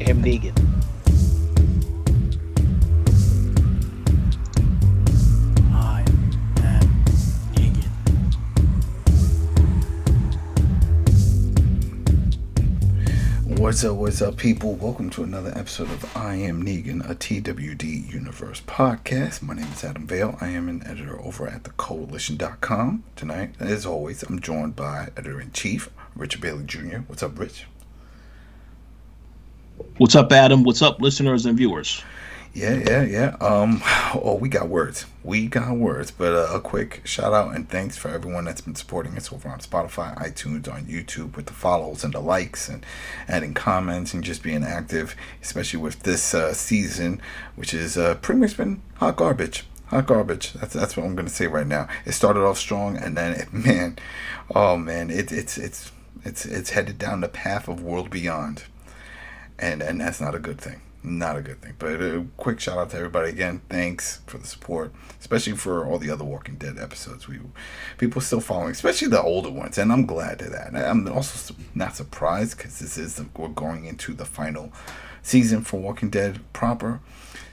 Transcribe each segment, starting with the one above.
am Negan. I am Negan. What's up, people? Welcome to another episode of I Am Negan, a TWD Universe podcast. My name is Adam Vale. I am an editor over at the Koalition.com. Tonight, as always, I'm joined by Editor-in-Chief, Richard Bailey Jr. What's up, Rich? What's up, Adam? What's up, listeners and viewers? Yeah. We got words. But a quick shout out and thanks for everyone that's been supporting us over on Spotify, iTunes, on YouTube with the follows and the likes and adding comments and just being active, especially with this season, which is pretty much been hot garbage. That's what I'm gonna say right now. It started off strong and then it's headed down the path of World Beyond, and that's not a good thing. But a quick shout out to everybody again. Thanks for the support, especially for all the other Walking Dead episodes. People still following, especially the older ones, and I'm glad to that. I'm also not surprised because we're going into the final season for Walking Dead proper,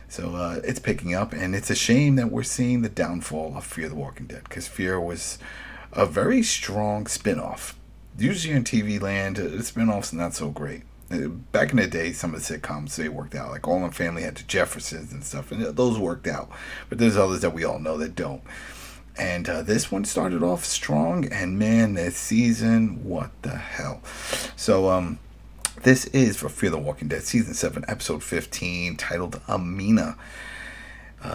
so it's picking up, and it's a shame that we're seeing the downfall of Fear the Walking Dead, because Fear was a very strong spinoff. Usually in TV land, the spinoff's not so great. Back in the day, some of the sitcoms, they worked out. Like All in Family had the Jeffersons and stuff, and those worked out. But there's others that we all know that don't. And this one started off strong, and man, this season, what the hell? So, this is for Fear the Walking Dead, Season 7, Episode 15, titled Amina.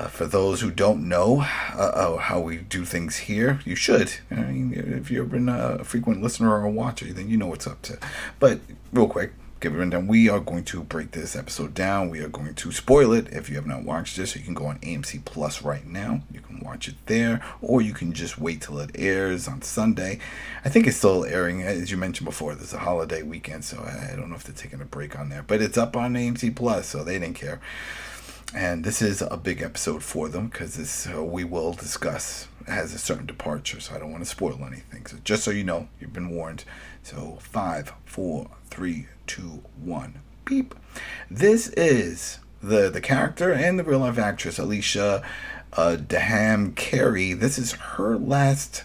For those who don't know how we do things here, you should. I mean, if you've been a frequent listener or a watcher, then you know what's up to. But real quick, give it a rundown. We are going to break this episode down. We are going to spoil it if you have not watched this. So you can go on AMC Plus right now. You can watch it there, or you can just wait till it airs on Sunday. I think it's still airing, as you mentioned before. There's a holiday weekend, so I don't know if they're taking a break on there. But it's up on AMC Plus, so they didn't care. And this is a big episode for them because this we will discuss has a certain departure, so I don't want to spoil anything. So just so you know, you've been warned. So 5, 4, 3, 2, 1, beep. This is the character and the real life actress Alicia Debnam-Carey. This is her last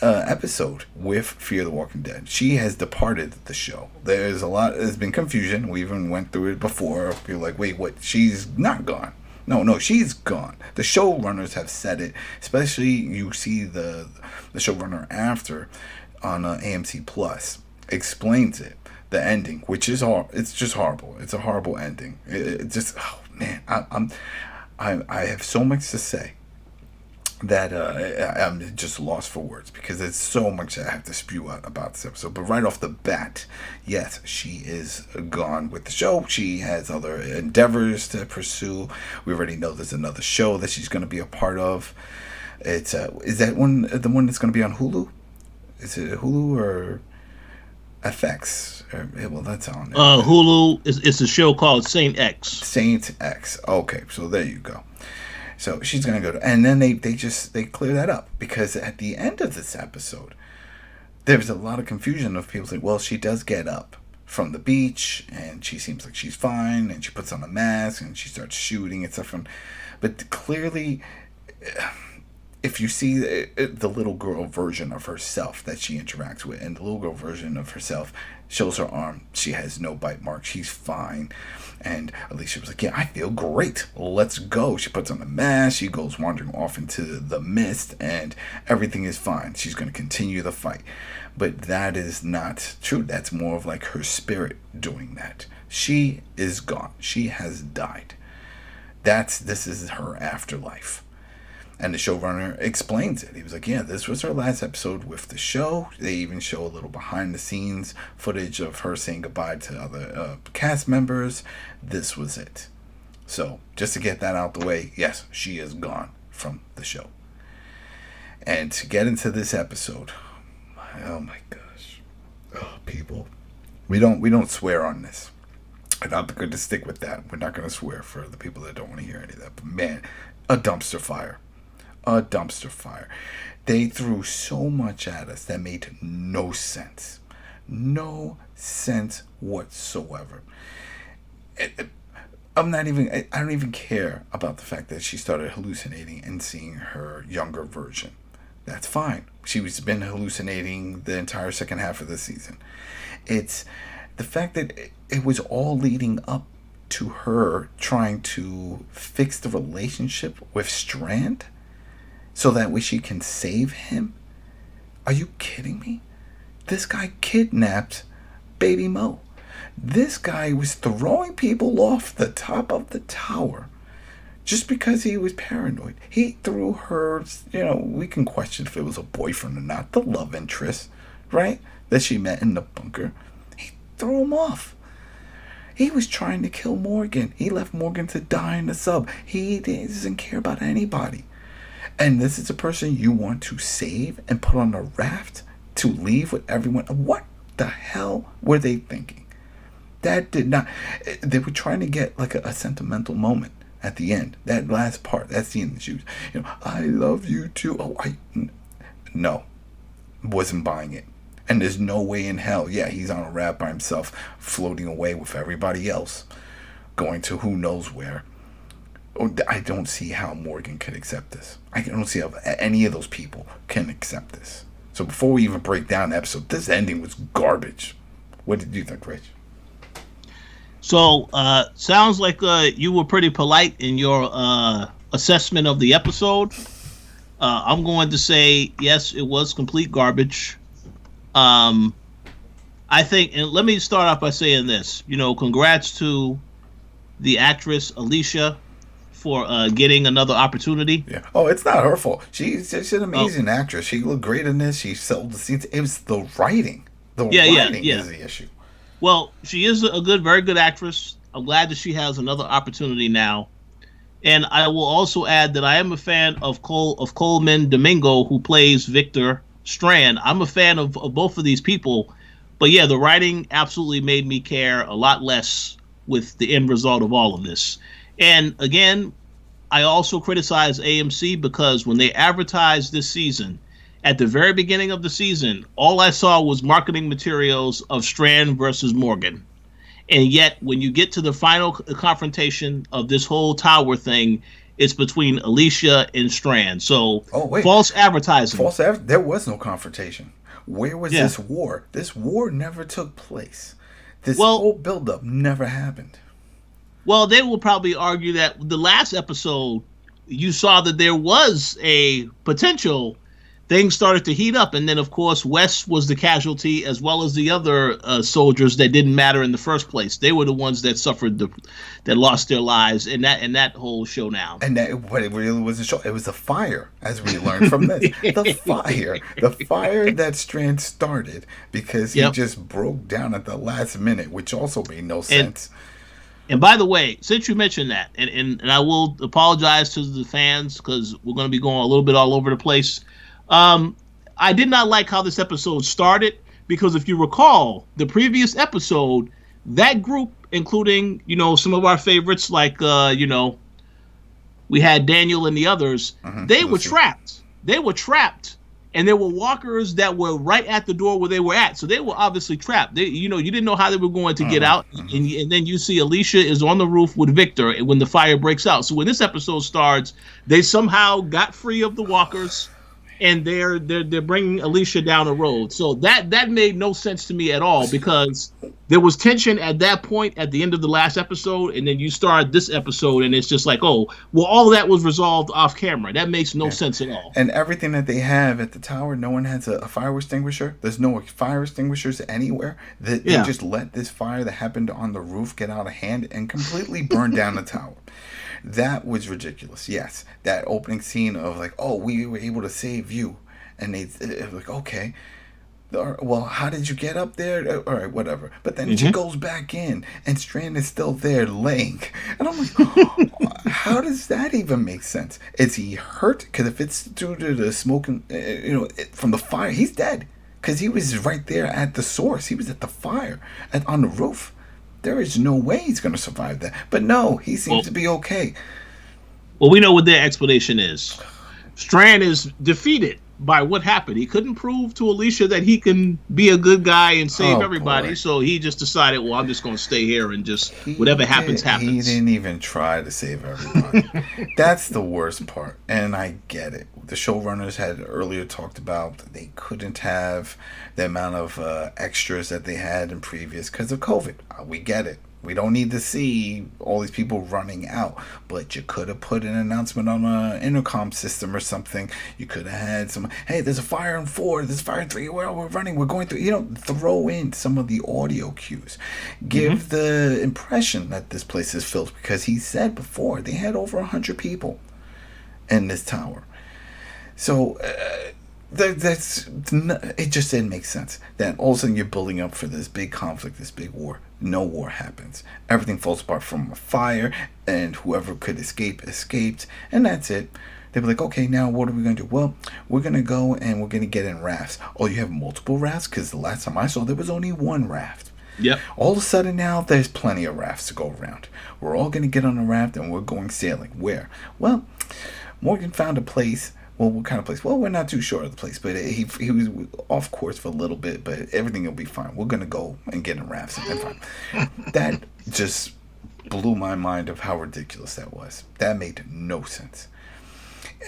episode with Fear the Walking Dead. She has departed the show. There's been confusion. We even went through it before. People like, wait, what? She's not gone. No, she's gone. The showrunners have said it. Especially you see the showrunner after on AMC Plus explains it. The ending, which is it's just horrible. It's a horrible ending. It just, oh man, I have so much to say that I'm just lost for words because there's so much I have to spew out about this episode. But right off the bat, yes, she is gone with the show. She has other endeavors to pursue. We already know there's another show that she's going to be a part of. It's is that one the one that's going to be on Hulu? Is it Hulu or FX? Well, that's on there. Hulu. It's a show called Saint X. Saint X. Okay, so there you go. So she's gonna go to, and then they clear that up because at the end of this episode, there's a lot of confusion of people saying, well, she does get up from the beach and she seems like she's fine and she puts on a mask and she starts shooting and stuff. But clearly, if you see the little girl version of herself that she interacts with, and the little girl version of herself shows her arm, she has no bite marks, she's fine. And Alicia was like, yeah, I feel great, let's go. She puts on the mask, she goes wandering off into the mist, and everything is fine. She's going to continue the fight. But that is not true. That's more of like her spirit doing that. She is gone. She has died. This is her afterlife. And the showrunner explains it. He was like, yeah, this was her last episode with the show. They even show a little behind the scenes footage of her saying goodbye to other cast members. This was it. So just to get that out the way, yes, she is gone from the show. And to get into this episode, oh my gosh. Oh, people. We don't swear on this. I'm not going to stick with that. We're not going to swear for the people that don't want to hear any of that. But man, a dumpster fire. They threw so much at us that made no sense. No sense whatsoever. I'm not even. I don't even care about the fact that she started hallucinating and seeing her younger version. That's fine. She's been hallucinating the entire second half of the season. It's the fact that it was all leading up to her trying to fix the relationship with Strand so that way she can save him. Are you kidding me? This guy kidnapped Baby Mo. This guy was throwing people off the top of the tower just because he was paranoid. He threw her, we can question if it was a boyfriend or not, the love interest, right? That she met in the bunker. He threw him off. He was trying to kill Morgan. He left Morgan to die in the sub. He doesn't care about anybody. And this is a person you want to save and put on a raft to leave with everyone. What the hell were they thinking? That did not... They were trying to get like a sentimental moment at the end. That last part, that scene that she was, I love you too. No. Wasn't buying it. And there's no way in hell, he's on a raft by himself, floating away with everybody else, going to who knows where. I don't see how Morgan can accept this. I don't see how any of those people can accept this. So before we even break down the episode, this ending was garbage. What did you think, Rich? So, sounds like you were pretty polite in your assessment of the episode. I'm going to say, yes, it was complete garbage. I think, and let me start off by saying this. Congrats to the actress Alicia for getting another opportunity. Yeah. Oh, it's not her fault. She's an amazing actress. She looked great in this. She sold the scenes. It was the writing. The writing is the issue. Well, she is very good actress. I'm glad that she has another opportunity now. And I will also add that I am a fan of Coleman Domingo, who plays Victor Strand. I'm a fan of both of these people. But yeah, the writing absolutely made me care a lot less with the end result of all of this. And again, I also criticize AMC because when they advertised this season, at the very beginning of the season, all I saw was marketing materials of Strand versus Morgan. And yet, when you get to the final confrontation of this whole tower thing, it's between Alicia and Strand. So, false advertising. There was no confrontation. Where was this war? This war never took place. This whole buildup never happened. Well, they will probably argue that the last episode, you saw that there was a potential. Things started to heat up, and then, of course, Wes was the casualty, as well as the other soldiers that didn't matter in the first place. They were the ones that suffered, that lost their lives in that whole showdown. And what it really was a show. It was a fire, as we learned from this. the fire that Strand started because he just broke down at the last minute, which also made no sense. And by the way, since you mentioned that, and I will apologize to the fans because we're going to be going a little bit all over the place. I did not like how this episode started because if you recall the previous episode, that group, including, some of our favorites like, we had Daniel and the others, they were trapped. They were trapped. And there were walkers that were right at the door where they were at. So they were obviously trapped. You didn't know how they were going to get out. And then you see Alicia is on the roof with Victor when the fire breaks out. So when this episode starts, they somehow got free of the walkers. And they're bringing Alicia down the road. So that made no sense to me at all because there was tension at that point at the end of the last episode, and then you start this episode, and it's just like, all of that was resolved off camera. That makes no sense at all. And everything that they have at the tower, no one has a fire extinguisher. There's no fire extinguishers anywhere. They just let this fire that happened on the roof get out of hand and completely burn down the tower. That was ridiculous. Yes, that opening scene of like, we were able to save you, and they like, okay, well, how did you get up there? All right, whatever. But then she goes back in, and Strand is still there laying, and I'm like, how does that even make sense? Is he hurt? Because if it's due to the smoking, from the fire, he's dead. Because he was right there at the source. He was at the fire on the roof. There is no way he's going to survive that. But no, he seems to be okay. Well, we know what their explanation is. Strand is defeated by what happened. He couldn't prove to Alicia that he can be a good guy and save everybody. Boy. So he just decided, well, I'm just going to stay here and just whatever happens, He happens. didn't even try to save everybody. That's the worst part. And I get it. The showrunners had earlier talked about they couldn't have the amount of extras that they had in previous because of COVID. We get it. We don't need to see all these people running out, but you could have put an announcement on an intercom system or something. You could have had some, hey, there's a fire in 4, there's a fire in 3, we're running, we're going through. You know, throw in some of the audio cues. Give the impression that this place is filled, because he said before they had over 100 people in this tower. So it just didn't make sense that all of a sudden you're building up for this big conflict, this big war. No war happens. Everything falls apart from a fire, and whoever could escape escaped, and that's it. They were like, okay, now what are we going to do? Well, we're going to go and we're going to get in rafts. Oh, you have multiple rafts? Because the last time I saw, there was only one raft. Yep. All of a sudden now, there's plenty of rafts to go around. We're all going to get on a raft and we're going sailing. Where? Well, Morgan found a place. Well, what kind of place? Well, we're not too sure of the place, but he was off course for a little bit, but everything will be fine. We're going to go and get in rafts and fine. That just blew my mind of how ridiculous that was. That made no sense.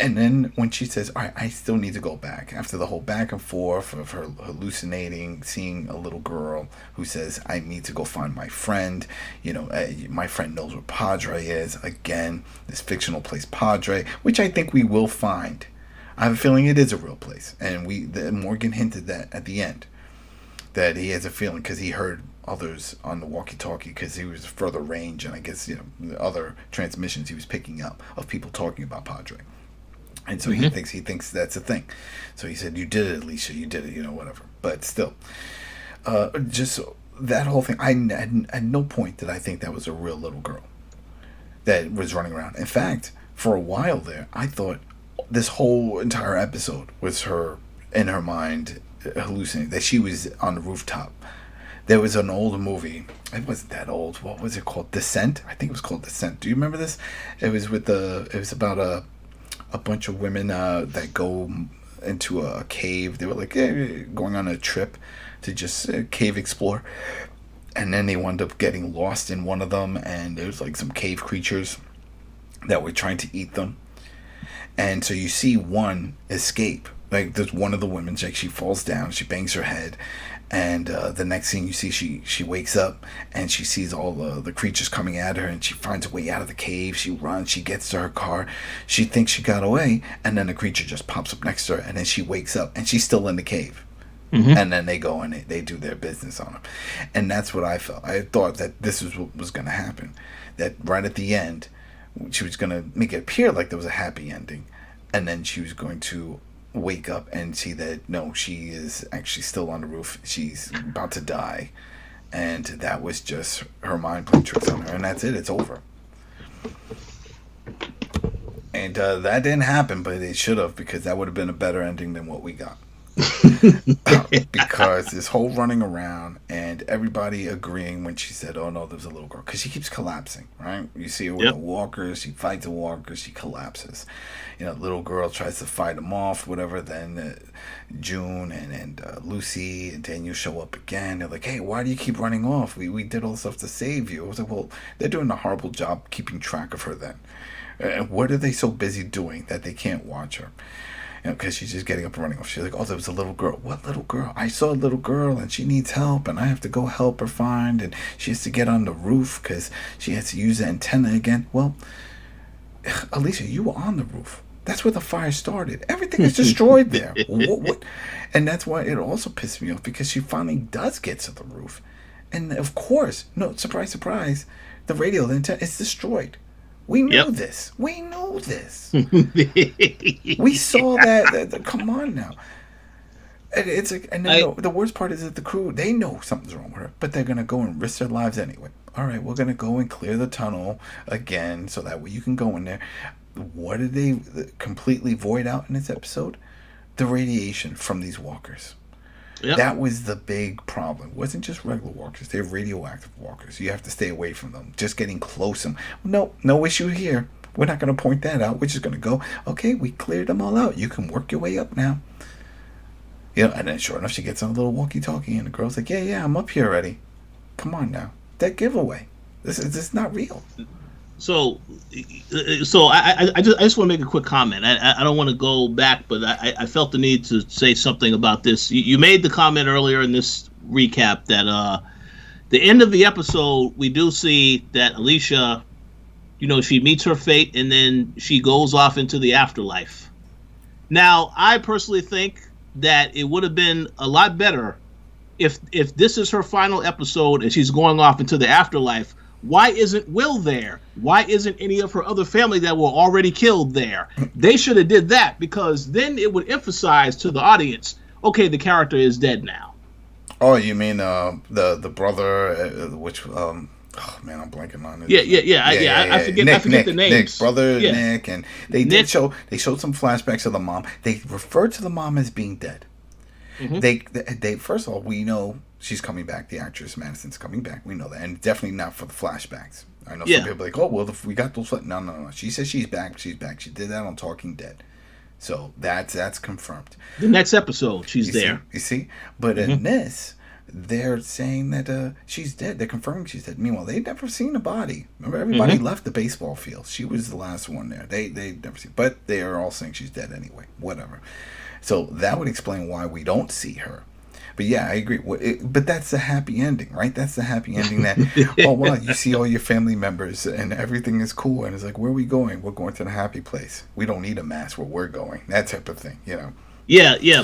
And then when she says, all right, I still need to go back, after the whole back and forth of her hallucinating, seeing a little girl who says, I need to go find my friend. You know, my friend knows where Padre is. Again, this fictional place Padre, which I think we will find. I have a feeling it is a real place. And Morgan hinted that at the end, that he has a feeling because he heard others on the walkie-talkie, because he was further range, and I guess, you know, the other transmissions he was picking up of people talking about Padre. And so he thinks that's a thing. So he said, you did it, Alicia, you did it, you know, whatever. But still, just that whole thing, at no point did I think that was a real little girl that was running around. In fact, for a while there, I thought this whole entire episode was her, in her mind, hallucinating, that she was on the rooftop. There was an old movie. It wasn't that old. What was it called? Descent? I think it was called Descent. Do you remember this? It was about a bunch of women that go into a cave. They were like going on a trip to just cave explore, and then they wound up getting lost in one of them, and there was like some cave creatures that were trying to eat them. And so you see one escape. Like, there's one of the women, like, she falls down, she bangs her head, and the next thing you see, she wakes up and she sees all the creatures coming at her, and she finds a way out of the cave. She runs, she gets to her car, she thinks she got away, and then the creature just pops up next to her, and then she wakes up and she's still in the cave. And then they go and they do their business on her. And that's what I felt. I thought that this is what was going to happen, that right at the end she was going to make it appear like there was a happy ending, and then she was going to wake up and see that no, she is actually still on the roof, she's about to die, and that was just her mind playing tricks on her, and that's it, it's over. And that didn't happen, but it should have, because that would have been a better ending than what we got. Because this whole running around and everybody agreeing when she said, oh no, there's a little girl, because she keeps collapsing, right? You see her with the walkers, she fights the walkers, she collapses. You know, little girl tries to fight them off, whatever. Then June and Lucy and Daniel show up again. They're like, hey, why do you keep running off? We did all this stuff to save you. I was like, well, they're doing a horrible job keeping track of her then. What are they so busy doing that they can't watch her? You know, because she's just getting up and running off. She's like, oh, there was a little girl. What little girl? I saw a little girl, and she needs help, and I have to go help her find, and she has to get on the roof because she has to use the antenna again. Well, Alicia, you were on the roof. That's where the fire started. Everything is destroyed there. What? And that's why it also pissed me off, because she finally does get to the roof. And, of course, no, surprise, surprise, the radio, the antenna, is destroyed. We knew this. We knew this. We saw that. Come on now. And it's like, and then the worst part is that the crew, they know something's wrong with her, but they're gonna go and risk their lives anyway. All right, we're gonna go and clear the tunnel again, so that way you can go in there. What did they completely void out in this episode? The radiation from these walkers. Yep. That was the big problem. It wasn't just regular walkers. They're radioactive walkers. You have to stay away from them. Just getting close. No issue here. We're not going to point that out. We're just going to go, okay, we cleared them all out. You can work your way up now. And then sure enough, she gets on a little walkie-talkie, and the girl's like, yeah, I'm up here already. Come on now. That giveaway. This is not real. So I just want to make a quick comment. I don't want to go back, but I felt the need to say something about this. You made the comment earlier in this recap that the end of the episode, we do see that Alicia, she meets her fate and then she goes off into the afterlife. Now, I personally think that it would have been a lot better if this is her final episode and she's going off into the afterlife. Why isn't Will there? Why isn't any of her other family that were already killed there? They should have did that, because then it would emphasize to the audience, okay, the character is dead now. Oh, you mean the brother, which oh man, I'm blanking on it. Yeah. I forget the names. Nick's brother, Nick, and they showed some flashbacks of the mom. They referred to the mom as being dead. Mm-hmm. They first of all, we know she's coming back. The actress Madison's coming back. We know that, and definitely not for the flashbacks. I know some people are like, oh well, if we got those. No. She says she's back. She's back. She did that on Talking Dead, so that's confirmed. The next episode, she's there. You see, but in this, they're saying that she's dead. They're confirming she's dead. Meanwhile, they've never seen a body. Remember, everybody left the baseball field. She was the last one there. They never seen, but they are all saying she's dead anyway. Whatever. So that would explain why we don't see her. But yeah, I agree. But that's the happy ending, right? That's the happy ending that, oh, wow, you see all your family members and everything is cool. And it's like, where are we going? We're going to the happy place. We don't need a mask where we're going. That type of thing, Yeah,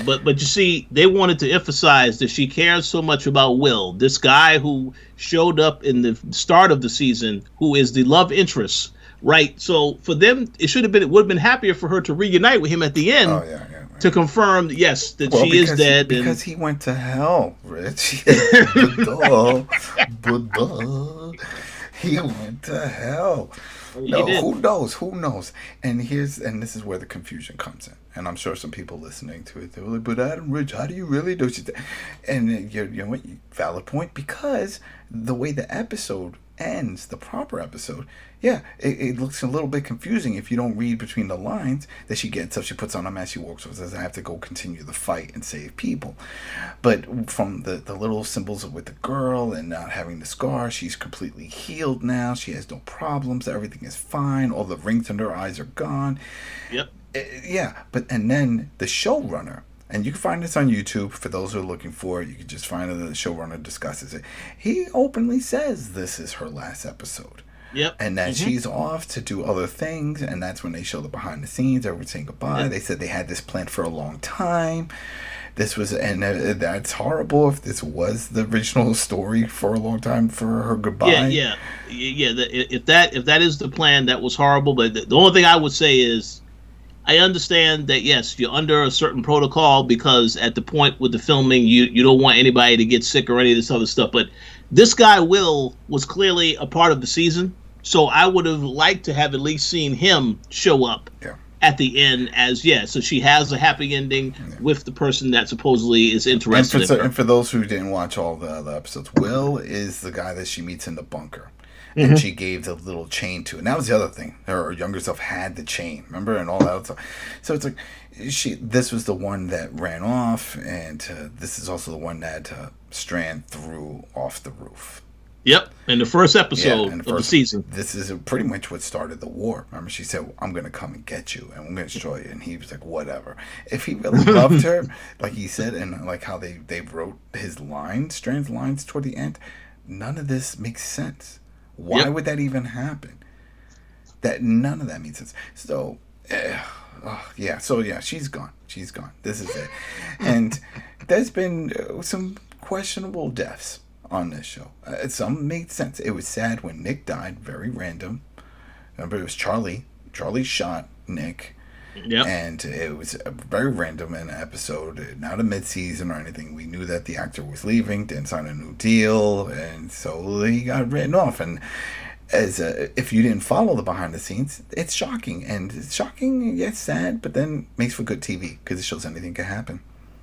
but you see, they wanted to emphasize that she cares so much about Will, this guy who showed up in the start of the season, who is the love interest, right? So for them, it would have been happier for her to reunite with him at the end. Oh, yeah. To confirm, yes, that she is dead. Because he went to hell, Rich. He went to hell. No, who knows? And this is where the confusion comes in. And I'm sure some people listening to it, they're like, but Adam, Rich, how do you really know? And you know what? Valid point, because the way the episode ends, the proper episode, it looks a little bit confusing if you don't read between the lines that she gets up, she puts on a mask, she walks over, says, I have to go continue the fight and save people. But from the little symbols with the girl and not having the scar, she's completely healed now. She has no problems. Everything is fine. All the rings under her eyes are gone. Yep. And then the showrunner, and you can find this on YouTube for those who are looking for it. You can just find it. The showrunner discusses it. He openly says this is her last episode. Yep. And that she's off to do other things, and that's when they show the behind the scenes, everyone saying goodbye. Yep. They said they had this planned for a long time. That's horrible if this was the original story for a long time for her goodbye. Yeah. If that is the plan, that was horrible. But the only thing I would say is, I understand that, yes, you're under a certain protocol because at the point with the filming, you don't want anybody to get sick or any of this other stuff. But this guy, Will, was clearly a part of the season. So I would have liked to have at least seen him show up at the end so she has a happy ending with the person that supposedly is interested in her. And for those who didn't watch all the other episodes, Will is the guy that she meets in the bunker. And she gave the little chain to it. And that was the other thing. Her younger self had the chain, remember? And all that stuff. So it's like, this was the one that ran off, and this is also the one that Strand threw off the roof. Yep, in the first episode of the season. This is pretty much what started the war. Remember, she said, I'm going to come and get you, and I'm going to destroy you. And he was like, whatever. If he really loved her, like he said, and like how they wrote his lines, Strand's lines toward the end, none of this makes sense. Why would that even happen? None of that makes sense. So, she's gone. She's gone. This is it. And there's been some questionable deaths on this show. Some made sense. It was sad when Nick died. Very random. Remember, it was Charlie. Charlie shot Nick. Yep. And it was very random in an episode, not a mid-season or anything. We knew that the actor was leaving, didn't sign a new deal, and so he got written off. And if you didn't follow the behind the scenes, it's shocking. And it's shocking, yes, sad, but then makes for good TV because it shows anything can happen.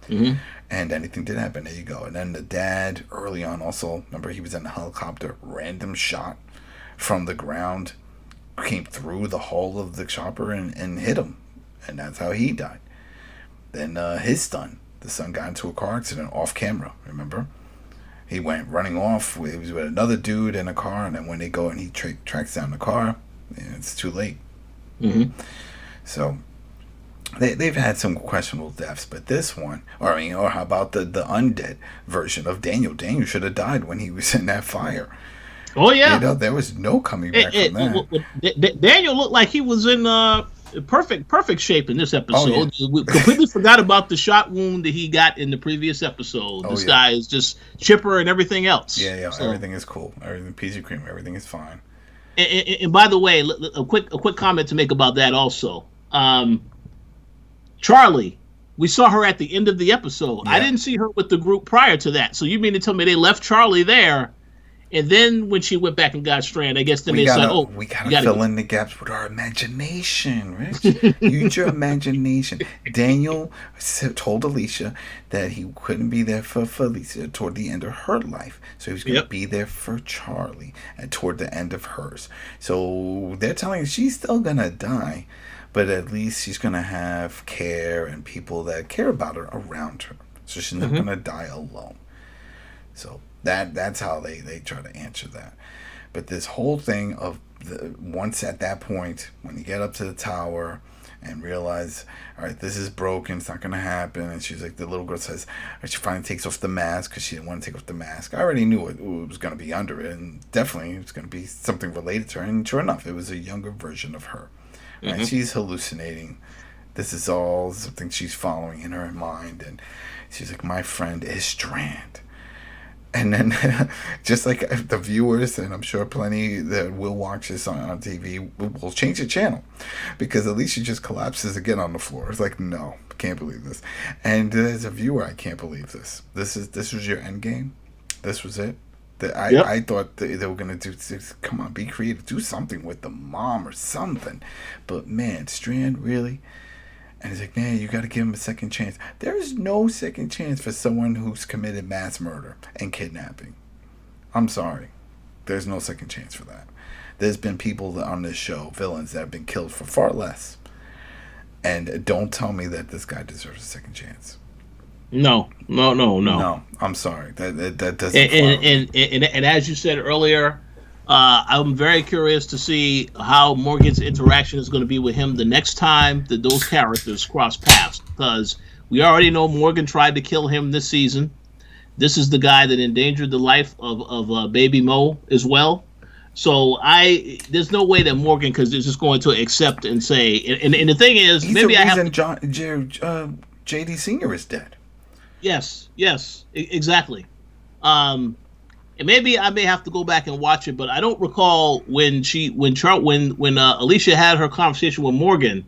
Mm-hmm. And anything did happen. There you go. And then the dad, early on also, remember he was in a helicopter, random shot from the ground. came through the hull of the chopper and hit him, and that's how he died. Then his son, the son got into a car accident off camera. Remember, he went running off. He was with another dude in a car, and then when they go and he tracks down the car, it's too late. Mm-hmm. So they've had some questionable deaths, but this one, or how about the undead version of Daniel? Daniel should have died when he was in that fire. Oh yeah, there was no coming back from that. Daniel looked like he was in perfect shape in this episode. Oh, yeah. We completely forgot about the shot wound that he got in the previous episode. This guy is just chipper and everything else. Yeah. So, everything is cool. Everything peasy cream. Everything is fine. And by the way, a quick comment to make about that also. Charlie, we saw her at the end of the episode. Yeah. I didn't see her with the group prior to that. So you mean to tell me they left Charlie there, and then when she went back and got Strand, I guess then they said, "Oh, we gotta fill in the gaps with our imagination, Rich. Use your imagination." Daniel told Alicia that he couldn't be there for Alicia toward the end of her life, so he was going to be there for Charlie and toward the end of hers. So they're telling her she's still gonna die, but at least she's going to have care and people that care about her around her. So she's not going to die alone. So that's how they try to answer that. But this whole thing of once at that point, when you get up to the tower and realize, all right, this is broken, it's not going to happen. And she's like, the little girl says, she finally takes off the mask because she didn't want to take off the mask. I already knew it was going to be under it. And definitely it was going to be something related to her. And sure enough, it was a younger version of her. Right? She's hallucinating. This is all something she's following in her mind, and she's like, "My friend is Strand." And then, just like the viewers, and I'm sure plenty that will watch this on TV, will change the channel because Alicia just collapses again on the floor. It's like, no, can't believe this. And as a viewer, I can't believe this. This was your end game. This was it. I thought they were going to do, come on, be creative, do something with the mom or something. But man, Strand, really? And he's like, man, you got to give him a second chance. There is no second chance for someone who's committed mass murder and kidnapping. I'm sorry. There's no second chance for that. There's been people on this show, villains, that have been killed for far less. And don't tell me that this guy deserves a second chance. No. No, I'm sorry. That doesn't. And as you said earlier, I'm very curious to see how Morgan's interaction is going to be with him the next time that those characters cross paths. Because we already know Morgan tried to kill him this season. This is the guy that endangered the life of baby Mo as well. So there's no way that Morgan is just going to accept and say. And the thing is, he's maybe the I have reason JD Senior is dead. Yes, exactly. And maybe I may have to go back and watch it, but I don't recall when Alicia had her conversation with Morgan,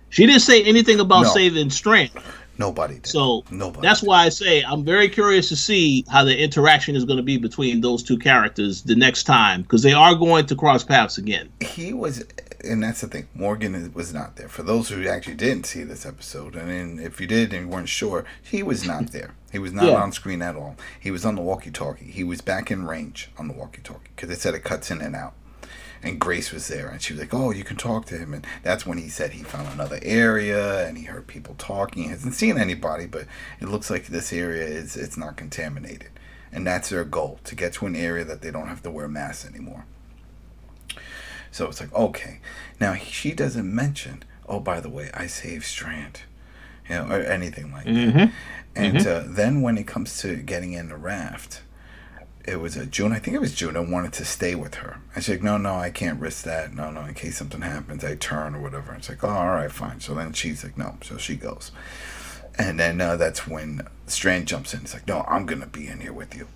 she didn't say anything about saving Strand. Nobody did. So that's why I say I'm very curious to see how the interaction is going to be between those two characters the next time, because they are going to cross paths again. He was, and that's the thing, Morgan was not there. For those who actually didn't see this episode, and if you did and weren't sure, he was not there. He was not on screen at all. He was on the walkie-talkie. He was back in range on the walkie-talkie, because it said it cuts in and out. And Grace was there, and she was like, oh, you can talk to him. And that's when he said he found another area, and he heard people talking. He hasn't seen anybody, but it looks like this area it's not contaminated. And that's their goal, to get to an area that they don't have to wear masks anymore. So it's like, okay. Now, she doesn't mention, oh, by the way, I saved Strand, or anything like that. And then when it comes to getting in the raft, it was June. I think it was June. I wanted to stay with her. And she's like, no, I can't risk that. No, in case something happens, I turn or whatever. And it's like, oh, all right, fine. So then she's like, no. So she goes. And then that's when Strand jumps in. He's like, no, I'm going to be in here with you.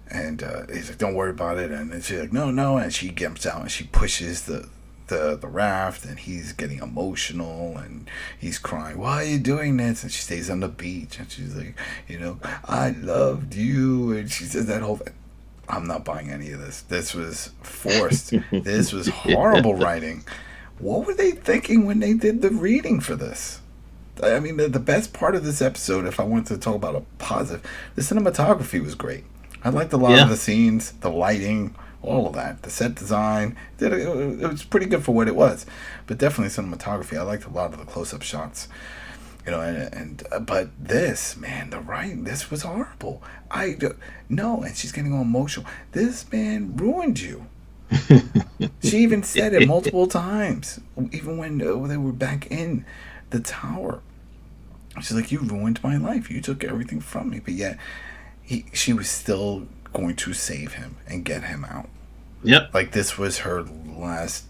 And he's like, don't worry about it. And then she's like, no. And she jumps out and she pushes the raft, and he's getting emotional and he's crying, why are you doing this? And she stays on the beach and she's like, I loved you, and she says that whole thing. I'm not buying any of this. This was forced. This was horrible writing. What were they thinking when they did the reading for this? I mean, the best part of this episode, if I wanted to talk about a positive, the cinematography was great. I liked a lot of the scenes. The lighting all of that. The set design, it was pretty good for what it was, but definitely cinematography. I liked a lot of the close-up shots. But this, man, the writing, this was horrible. No, and she's getting all emotional. This man ruined you. She even said it multiple times, even when they were back in the tower. She's like, "You ruined my life. You took everything from me." But yet, she was still going to save him and get him out. Yep. Like, this was her last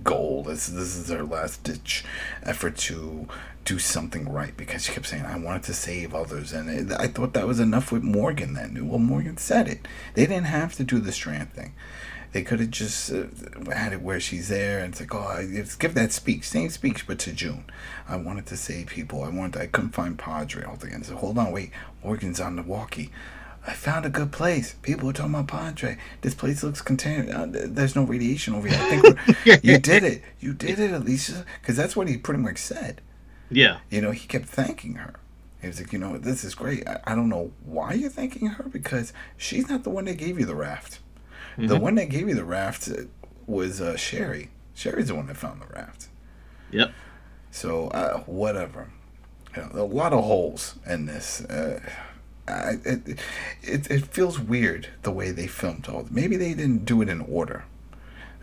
goal. This is her last ditch effort to do something right, because she kept saying, "I wanted to save others," and I thought that was enough with Morgan. Then, well, Morgan said it. They didn't have to do the Strand thing. They could have just had it where she's there, and it's like, "Oh, give that speech, same speech, but to June. I wanted to save people. I couldn't find Padre all again." So hold on, wait. Morgan's on the walkie. "I found a good place. People are talking about Padre. This place looks contaminated. There's no radiation over here. I think you did it. You did it, Alicia." Because that's what he pretty much said. Yeah. He kept thanking her. He was like, "This is great. I don't know why you're thanking her, because she's not the one that gave you the raft. Mm-hmm. The one that gave you the raft was Sherry. Sherry's the one that found the raft." Yep. So, whatever. A lot of holes in this. It feels weird the way they filmed all. Maybe they didn't do it in order.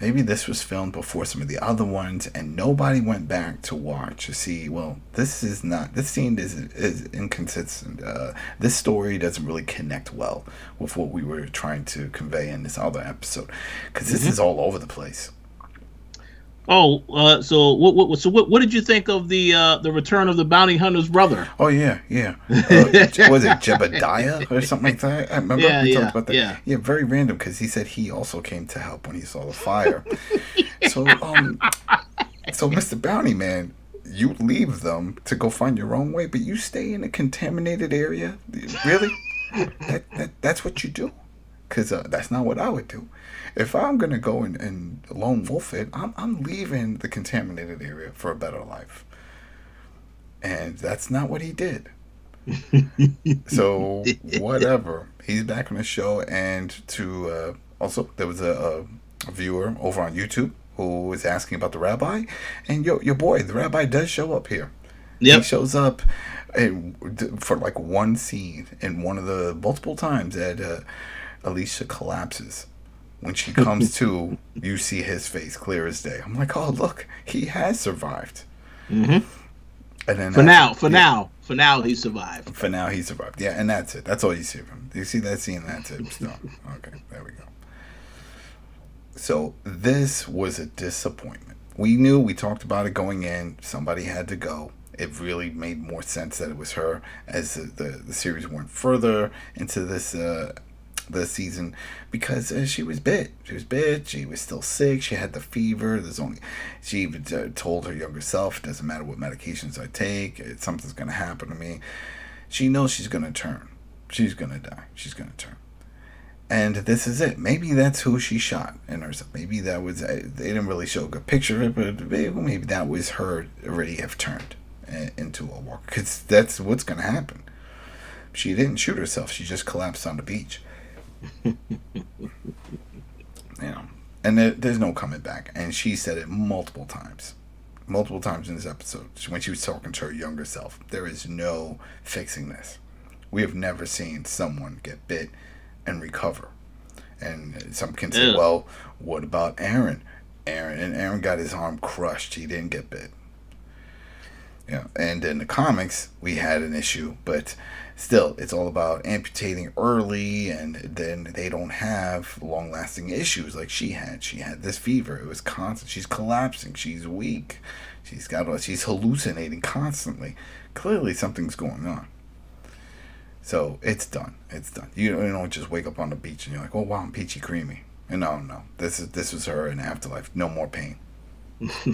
Maybe this was filmed before some of the other ones, and nobody went back to watch to see, well, this scene is inconsistent. This story doesn't really connect well with what we were trying to convey in this other episode, because this is all over the place. Oh, so what did you think of the return of the bounty hunter's brother? Oh yeah. Was it Jebediah or something like that? I remember we talked about that. Yeah, very random, because he said he also came to help when he saw the fire. So Mr. Bounty Man, you leave them to go find your own way, but you stay in a contaminated area? Really? That's what you do? Because that's not what I would do. If I'm going to go and lone wolf it, I'm leaving the contaminated area for a better life. And that's not what he did. So, whatever. He's back on the show. And also, there was a viewer over on YouTube who was asking about the rabbi. And your boy, the rabbi, does show up here. Yep. He shows up for like one scene in one of the multiple times that Alicia collapses. When she comes to, you see his face clear as day. I'm like, oh, look, he has survived. Mm-hmm. And then for now, he survived. For now, he survived. Yeah, and that's it. That's all you see of him. You see that scene, that's it. Stop. Okay, there we go. So this was a disappointment. We talked about it going in. Somebody had to go. It really made more sense that it was her as the series went further into this season, because she was bit. She was still sick. She had the fever. She even told her younger self, "It doesn't matter what medications I take. Something's going to happen to me." She knows she's going to turn. She's going to die. She's going to turn. And this is it. Maybe that's who she shot in herself. Maybe that was. They didn't really show a good picture of it, but maybe that was her already have turned into a walker. Because that's what's going to happen. She didn't shoot herself. She just collapsed on the beach. And there's no coming back. And she said it multiple times in this episode when she was talking to her younger self. There is no fixing this. We have never seen someone get bit and recover. And some can say, well, what about Aaron? Aaron got his arm crushed. He didn't get bit. And in the comics, we had an issue, but still, it's all about amputating early, and then they don't have long-lasting issues like she had. She had this fever. It was constant. She's collapsing. She's weak. She's hallucinating constantly. Clearly, something's going on. So, it's done. You don't just wake up on the beach and you're like, oh, wow, I'm peachy creamy. And no. This was her in afterlife. No more pain.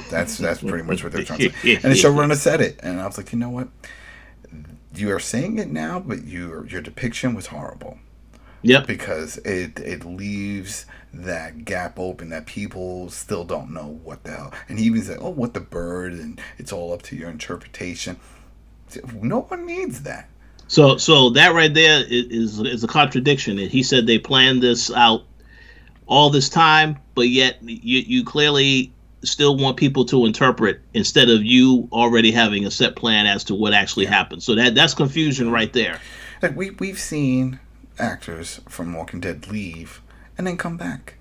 That's pretty much what they're trying to say. And the showrunner said it, and I was like, you know what? You are saying it now, but your depiction was horrible. Yep. Because it leaves that gap open that people still don't know what the hell. And he even said, "Oh, what the bird?" And it's all up to your interpretation. No one needs that. So that right there is a contradiction. He said they planned this out all this time, but yet you clearly still want people to interpret instead of you already having a set plan as to what actually happened. So that's confusion right there. Like we've seen actors from Walking Dead leave and then come back.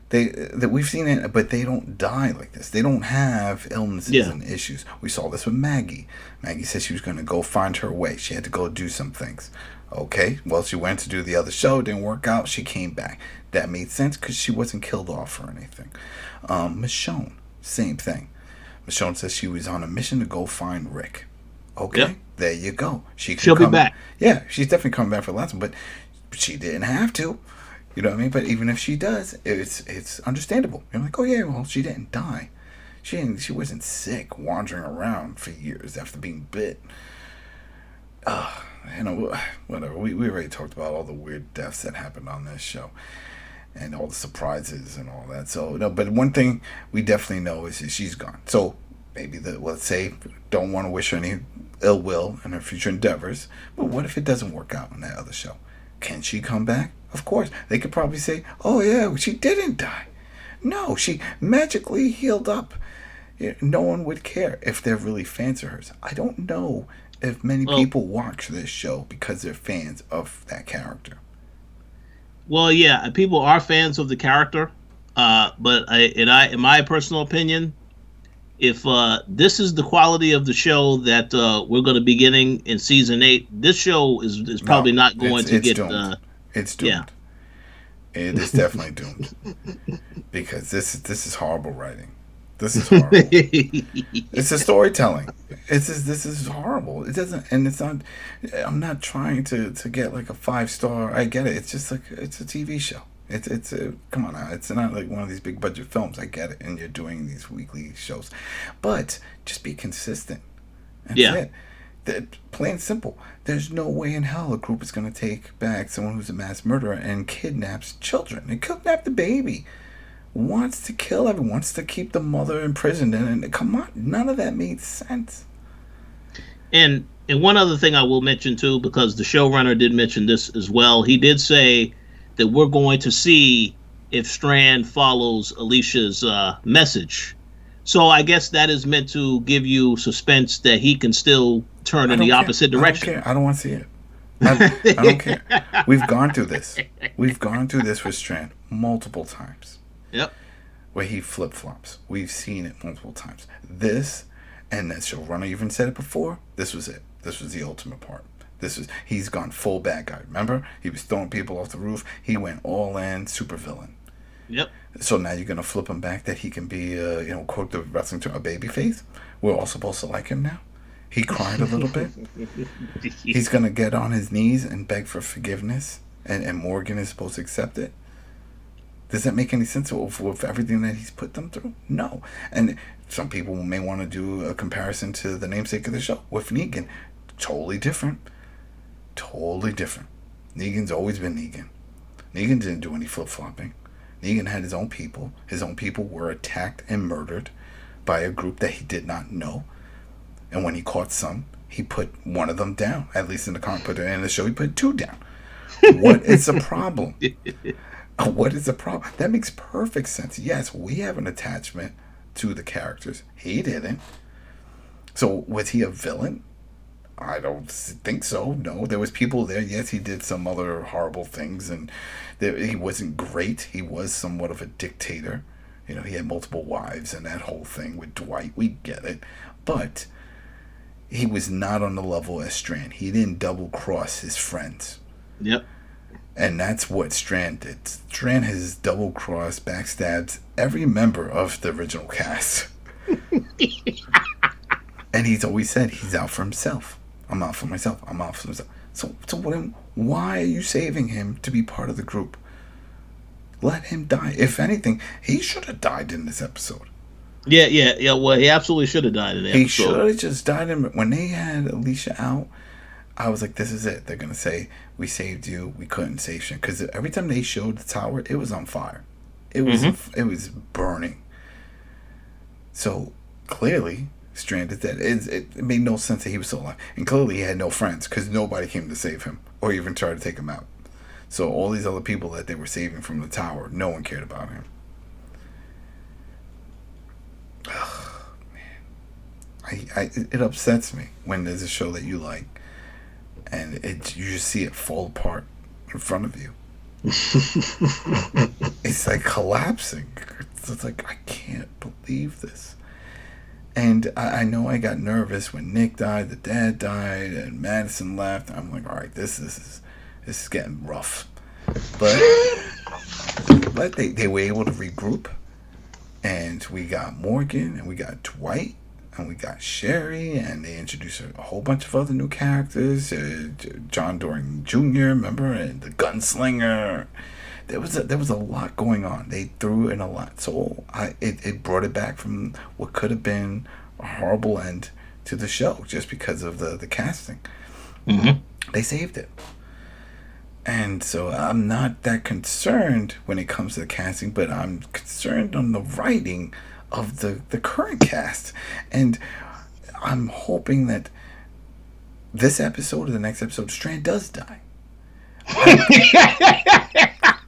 That we've seen it, but they don't die like this. They don't have illnesses and issues. We saw this with Maggie. Maggie said she was going to go find her way. She had to go do some things. Okay, well, she went to do the other show. Didn't work out. She came back. That made sense because she wasn't killed off or anything. Michonne, same thing. Michonne says she was on a mission to go find Rick. Okay, there you go. She'll be back. Yeah, she's definitely coming back for the last one, but she didn't have to. You know what I mean? But even if she does, it's understandable. You're like, oh yeah, well, she didn't die. She wasn't sick, wandering around for years after being bit. Whatever. We already talked about all the weird deaths that happened on this show, and all the surprises and all that. So no, but one thing we definitely know is that she's gone. So maybe let's say, don't want to wish her any ill will in her future endeavors. But what if it doesn't work out on that other show? Can she come back? Of course. They could probably say, oh yeah, she didn't die. No, she magically healed up. No one would care if they're really fans of hers. I don't know if many people watch this show because they're fans of that character. Well, yeah, people are fans of the character, but in my personal opinion, if this is the quality of the show that we're going to be getting in season 8, this show is probably not going to get. It's doomed. Yeah. It is definitely doomed because this is horrible writing. This is horrible. It's a storytelling. This is horrible. It doesn't, and it's not. I'm not trying to get like a 5-star. I get it. It's just like it's a TV show. It's come on now. It's not like one of these big budget films. I get it, and you're doing these weekly shows, but just be consistent. That's it. Plain and simple. There's no way in hell a group is going to take back someone who's a mass murderer and kidnaps children and kidnap the baby. Wants to kill everyone. Wants to keep the mother imprisoned. And come on, none of that made sense. And one other thing I will mention too, because the showrunner did mention this as well. He did say that we're going to see if Strand follows Alicia's message. So I guess that is meant to give you suspense that he can still turn in the opposite direction. I don't care. I don't want to see it. I don't care. We've gone through this. We've gone through this with Strand multiple times. Yep. Where he flip-flops. We've seen it multiple times. This, and that showrunner even said it before, this was it. This was the ultimate part. He's gone full bad guy. Remember? He was throwing people off the roof. He went all in, super villain. Yep. So now you're going to flip him back that he can be, quote the wrestling term, a baby face? We're all supposed to like him now? He cried a little bit. He's going to get on his knees and beg for forgiveness, and Morgan is supposed to accept it? Does that make any sense with everything that he's put them through? No. And some people may want to do a comparison to the namesake of the show with Negan. Totally different. Totally different. Negan's always been Negan. Negan didn't do any flip-flopping. Negan had his own people. His own people were attacked and murdered by a group that he did not know. And when he caught some, he put one of them down. At least in the comic, in the show, he put 2 down. What is the problem? What is the problem? That makes perfect sense. Yes, we have an attachment to the characters. He didn't. So was he a villain? I don't think so. No, there was people there. Yes, he did some other horrible things, and he wasn't great. He was somewhat of a dictator. He had multiple wives and that whole thing with Dwight. We get it. But he was not on the level as Strand. He didn't double-cross his friends. Yep. And that's what Strand did. Strand has double-crossed, backstabs every member of the original cast. And he's always said he's out for himself. I'm out for myself. I'm out for myself. So why are you saving him to be part of the group? Let him die. If anything, he should have died in this episode. Yeah. Well, he absolutely should have died in the episode. He should have just died. When they had Alicia out, I was like, this is it. They're going to say, we saved you. We couldn't save you. Because every time they showed the tower, it was on fire. It was burning. So, clearly, Strand is dead. It made no sense that he was still alive. And clearly, he had no friends because nobody came to save him or even try to take him out. So all these other people that they were saving from the tower, no one cared about him. It upsets me when there's a show that you like and you just see it fall apart in front of you. It's like collapsing. It's like, I can't believe this. And I know I got nervous when Nick died, the dad died, and Madison left. I'm like, all right, this is getting rough. But they were able to regroup, and we got Morgan, and we got Dwight, and we got Sherry, and they introduced a whole bunch of other new characters. John Doring Jr., remember, and the gunslinger. There was a lot going on. They threw in a lot, so it brought it back from what could have been a horrible end to the show just because of the casting. Mm-hmm. They saved it, and so I'm not that concerned when it comes to the casting, but I'm concerned on the writing of the current cast, and I'm hoping that this episode or the next episode, Strand does die.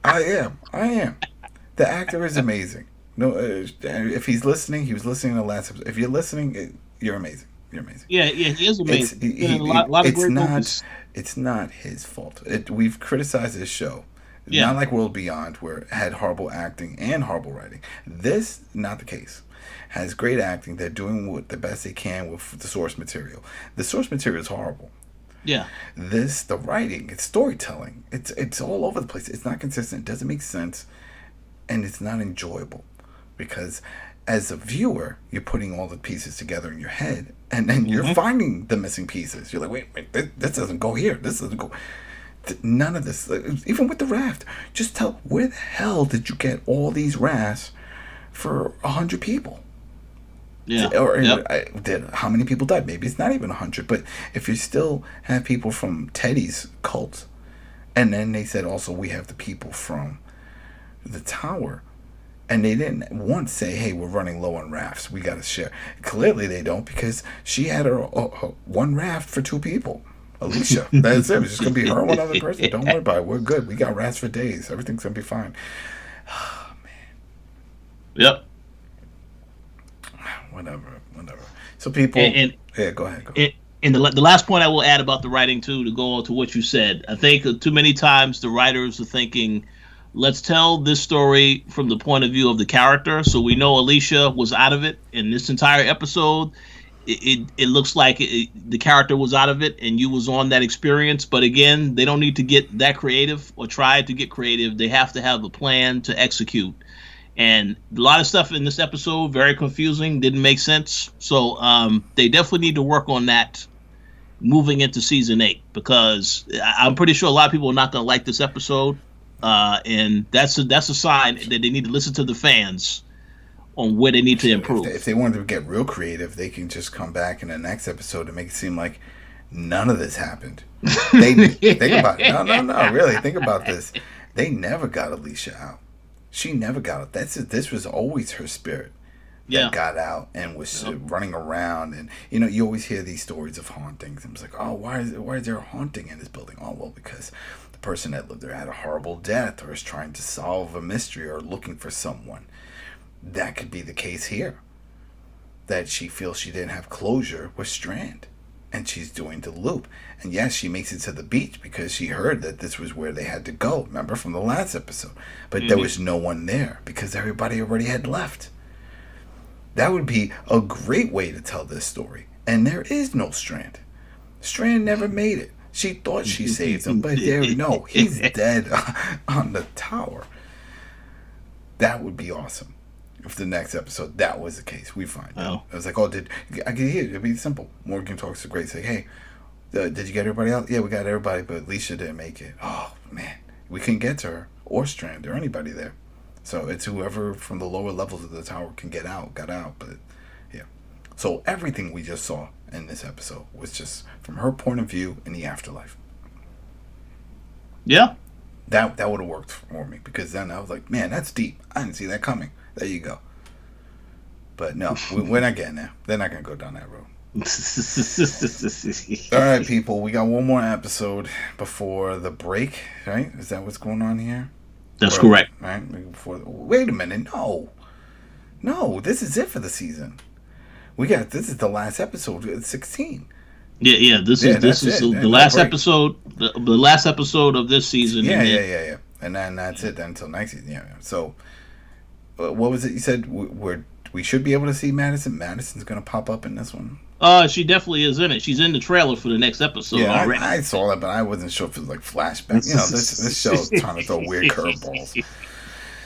I am. The actor is amazing. No, if he's listening, he was listening to the last episode. If you're listening, you're amazing. You're amazing. Yeah, he is amazing. A lot of great movies. It's not his fault. We've criticized this show. Yeah. Not like World Beyond, where it had horrible acting and horrible writing. This, not the case. Has great acting. They're doing the best they can with the source material. The source material is horrible. Yeah. The writing, it's storytelling. It's all over the place. It's not consistent. It doesn't make sense. And it's not enjoyable. Because as a viewer, you're putting all the pieces together in your head. And then you're finding the missing pieces. You're like, wait, this doesn't go here. This doesn't go... None of this. Even with the raft. Just tell, where the hell did you get all these rafts for 100 people? Yeah. How many people died? Maybe it's not even 100. But if you still have people from Teddy's cult, and then they said also we have the people from the tower, and they didn't once say, hey, we're running low on rafts, we got to share. Clearly they don't, because she had her one raft for 2 people. Alicia. That's it. It was just going to be her and one other person. Don't worry about it. We're good. We got rafts for days. Everything's going to be fine. Oh, man. Yep. Whatever. So people... yeah, go ahead. And the last point I will add about the writing, too, to go on to what you said, I think too many times the writers are thinking, let's tell this story from the point of view of the character. So we know Alicia was out of it in this entire episode. It looks like the character was out of it and you was on that experience. But again, they don't need to get that creative or try to get creative. They have to have a plan to execute. And a lot of stuff in this episode, very confusing, didn't make sense. So they definitely need to work on that moving into season 8, because I'm pretty sure a lot of people are not going to like this episode. And that's a sign that they need to listen to the fans on where they need to improve. If they wanted to get real creative, they can just come back in the next episode and make it seem like none of this happened. Think about it. No, really, think about this. They never got Alicia out. She never got out. This was always her spirit that got out and was running around. And you always hear these stories of hauntings. And it's like, oh, why is there a haunting in this building? Oh, well, because the person that lived there had a horrible death, or is trying to solve a mystery, or looking for someone. That could be the case here. That she feels she didn't have closure with Strand, and she's doing the loop. And yes, she makes it to the beach because she heard that this was where they had to go. Remember from the last episode? But there was no one there because everybody already had left. That would be a great way to tell this story. And there is no Strand. Strand never made it. She thought she saved him, but he's dead on the tower. That would be awesome. If the next episode that was the case, we find out. I was like, I can hear it. It'd be simple. Morgan talks to Grace, like, hey, did you get everybody out? Yeah, we got everybody, but Alicia didn't make it. Oh man, we couldn't get to her or Strand or anybody there. So it's whoever from the lower levels of the tower can got out. But yeah, so everything we just saw in this episode was just from her point of view in the afterlife. Yeah, that would have worked for me, because then I was like, man, that's deep. I didn't see that coming. There you go. But no, we're not getting there. They're not going to go down that road. All right, people. We got one more episode before the break, right? Is that what's going on here? That's Or correct. right before? Wait a minute. No, no. This is it for the season. We got this is the last episode. It's 16. Yeah, yeah. This Yeah, is that's it. the No last break. episode. The last episode of this season, Yeah, and yeah, then yeah, yeah. And then that's it. Then until next season. Yeah. So, what was it you said? We should be able to see Madison. Madison's gonna pop up in this one. she definitely is in it. She's in the trailer for the next episode Yeah, already. I saw that, but I wasn't sure if it was like flashback. You know, this show's trying to throw weird curveballs.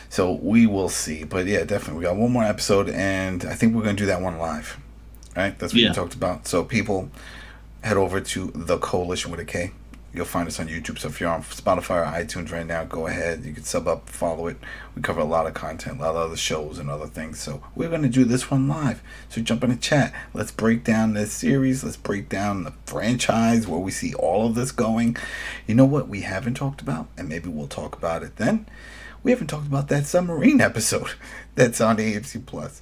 So we will see. But yeah, definitely. We got one more episode, and I think we're going to do that one live. Right? That's what you Yeah. talked about. So people, head over to the Koalition with a K. You'll find us on YouTube. So if you're on Spotify or iTunes right now, go ahead. You can sub up, follow it. We cover a lot of content, a lot of other shows and other things. So we're going to do this one live. So jump in the chat. Let's break down this series. Let's break down the franchise, where we see all of this going. You know what we haven't talked about? And maybe we'll talk about it then. We haven't talked about that submarine episode that's on AMC Plus.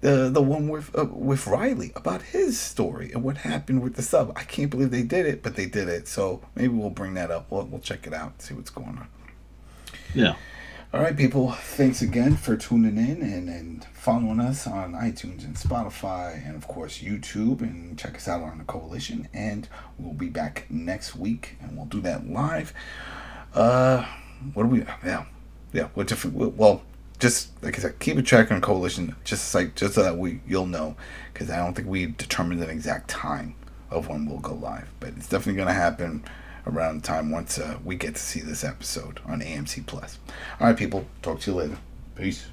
The one with Riley, about his story and what happened with the sub. I can't believe they did it, but they did it. So maybe we'll bring that up. We'll check it out, see what's going on. Yeah. All right, people. Thanks again for tuning in and following us on iTunes and Spotify and, of course, YouTube. And check us out on the Koalition. And we'll be back next week, and we'll do that live. What do we... Yeah, we're different. Well, just like I said, keep a track on Koalition, just so that you'll know, because I don't think we determined an exact time of when we'll go live, but it's definitely going to happen around the time once we get to see this episode on AMC Plus. All right, people, talk to you later. Peace.